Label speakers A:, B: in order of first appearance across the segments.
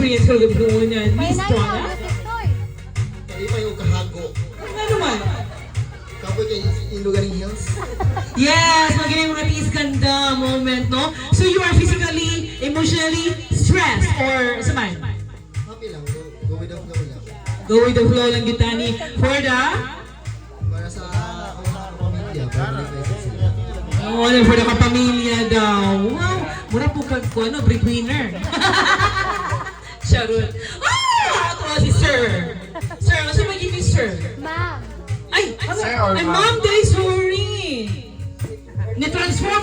A: experience ko gabi ko niyan. Miss Donna?
B: Hindi pa yung kahago.
A: Ano man?
B: Kapoy kay Iloganing Hills.
A: Yes! Magaling mga tiis ganda moment, no? So you are physically, emotionally stressed or saman?
B: Happy lang. Go with the flow lang.
A: Go with the flow lang kita ni for the
B: Para sa pamilya. Para malipay sa sila.
A: oh, for the kapamilya daw. Wow! Mura po ka ko, ano, breadwinner. Charot. Ah! Ito si Sir. Sir, ano siya magiging Sir?
C: Ma'am.
A: Ay!
B: Sir or
A: Ay,
B: ma'am?
A: ma'am, day sorry. Ni-transform,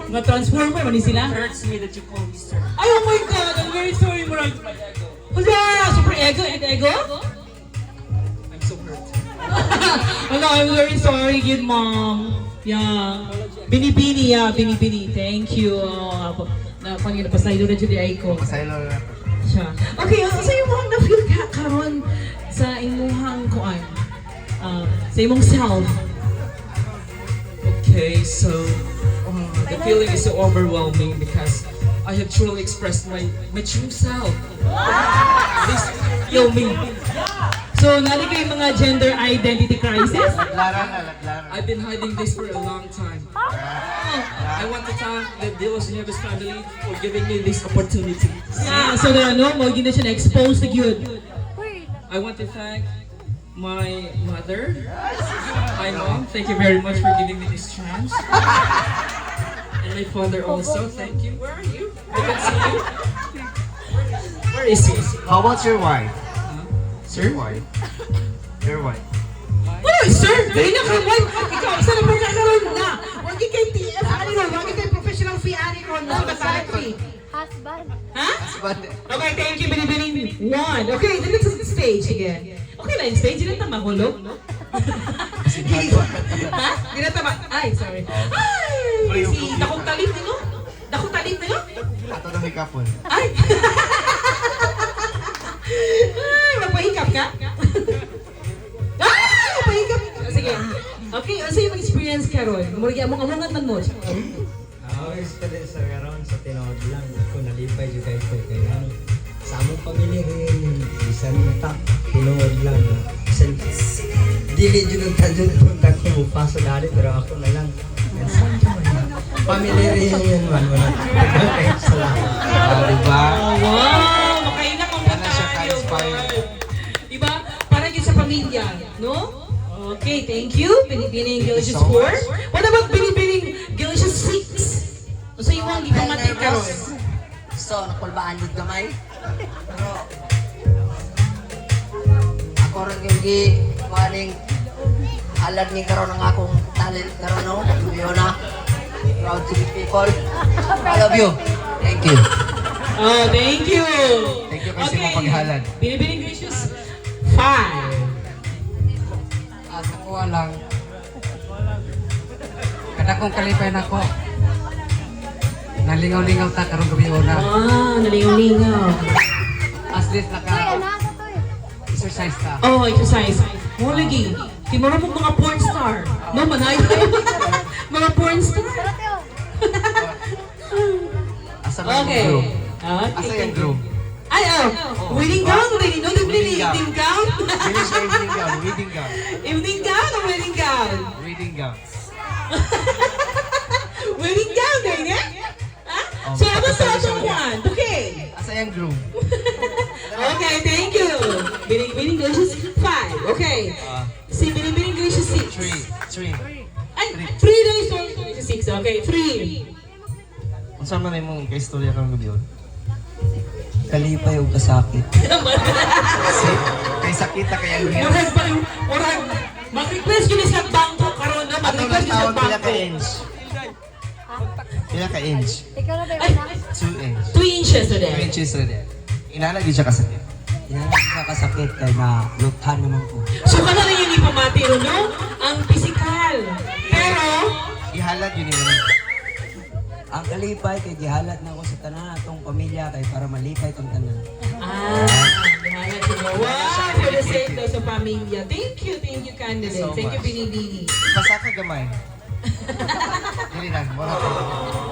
A: nga-transformer, mani sila?
D: Hurts me that you call me sir.
A: Ay, oh my God! I'm very sorry, Murag. Hala! Super ego? Ego?
D: I'm so hurt.
A: Ano, I'm very sorry, good mom. Yeah. Binibini, yeah, binibini. Thank you. Na pangina pasaylo na jud ay ko.
B: Pasaylo na.
A: Siya. Okay, sa imong na-feel ka karon sa imong kuan. Sa imong self.
D: Okay, so the feeling is so overwhelming because I have truly expressed my true self. This
A: Yo, me. So, nari kay mga gender identity crisis?
B: Laglaran na, laglaran.
D: I've been hiding this for a long time. I want to thank the Dilos Nieves family for giving me this opportunity.
A: Yeah, so na ano, mo gina siya na-expose to good.
D: I want to thank my mother, my mom. Thank you very much for giving me this chance. And my father also. Thank you. Where are you? I can see you. Where is he?
B: How about your wife?
D: Sir?
B: Wife? Your wife?
A: Ano, sir? Dahil na kang wife. Ikaw, isa na pagkakaroon na. Wagi kay TF, ani ron. Wagi kay professional fee, ani ron. Wagi kay fee.
C: Husband.
A: Ha?
B: But,
A: Okay, thank you, Binibining. One. Okay, then let's the stage again. Okay lang, stage. Hindi na mahulog. Ha? Hindi na tama. Ay, sorry. Ay! Si Dakong Talib nyo? Dakong Talib nyo?
B: ato na may kapon.
A: Ay! Ay, magpahikap ka? Ay, magpahikap! Sige. Okay, ano sa'yo mag-experience ka ron? Muragi among amungan man mo.
E: Ako experience sa karon sa tinood lang. Ako nalipay yung kahit kaya sa among pamilya rin bisan ta tinood lang. Bisan dili jud ang tadyon punta ko mo paso dali pero ako na lang. Pamilya rin yan man wala. Kaya salamat.
B: Diba?
A: Wow! Makainak ang tayo. Diba? Para yun sa pamilya, no? Okay, thank you. Binibining Delicious 4. What about Binibining Delicious 6? So yung mga gipamatik ka ron?
F: So, nakulbaan din gamay. Pero, ako rin yung maning alad ni karon ng akong talent karon no. Yun na. Proud to be people. I love you. Thank you.
A: Oh, thank you.
B: Thank you kasi mong paghalad.
A: Binibining Delicious 5.
F: At ako lang. Kada kong kalipay na ko. Nalingaw-lingaw ta karong gabi una.
A: Ah, nalingaw-lingaw.
F: As this
C: Toy,
F: naka
C: anak ko toy.
F: exercise ta.
A: Oh, exercise. Mo lagi. Di mo rin mga porn star. No, manay. Mga porn star.
C: Sarap yun.
B: Asa ba yung
A: Okay.
B: groom?
A: Okay.
B: Asa yung groom?
A: Ay, wedding gown? Wedding, no,
B: Wedding gown.
A: wedding gown?
B: Finish na evening gown. Wedding gown.
A: Evening gown o wedding gown?
B: Wedding gown.
A: Wedding gown din, eh? Ha? So, ano sa atong one? Okay.
B: Asa yung groom?
A: Okay, thank you. Bining Delicious 5. Okay. Si Bining Delicious 6.
B: Three.
A: Ay, 3 Delicious 6. Okay, 3.
B: Kung saan man yung mga istorya kang gabi yun?
E: Kalipay og kasakit.
B: Kasi, kay sakita kaya yung hills.
A: Murag pa yung, murag, mag-request yun sa bangko karon na,
B: Atong
A: mag-request yun sa
B: tawag pila
A: bangko.
B: ka inch. Pila ka inch.
C: Ikaw na ba
A: Ay.
C: yung anak?
B: 2 inch.
A: 2 inches na
B: 2
A: din.
B: inches rin. Inanag siya kasakit.
E: Yan ang kasakit kay na luthan naman ko.
A: So, ka na rin yung ipamati, no? Ang physical. Pero,
B: Ihalad yun yung
E: Ang kalipay kay gihalat na ako sa tanan atong pamilya kay para malipay tong tanan.
A: Mahalat si Wow, for the sake daw sa pamilya. Thank you, candidate.
B: So
A: Thank you,
B: much.
A: Binibini.
B: Basta ka gamay. Dili lang, wala ka.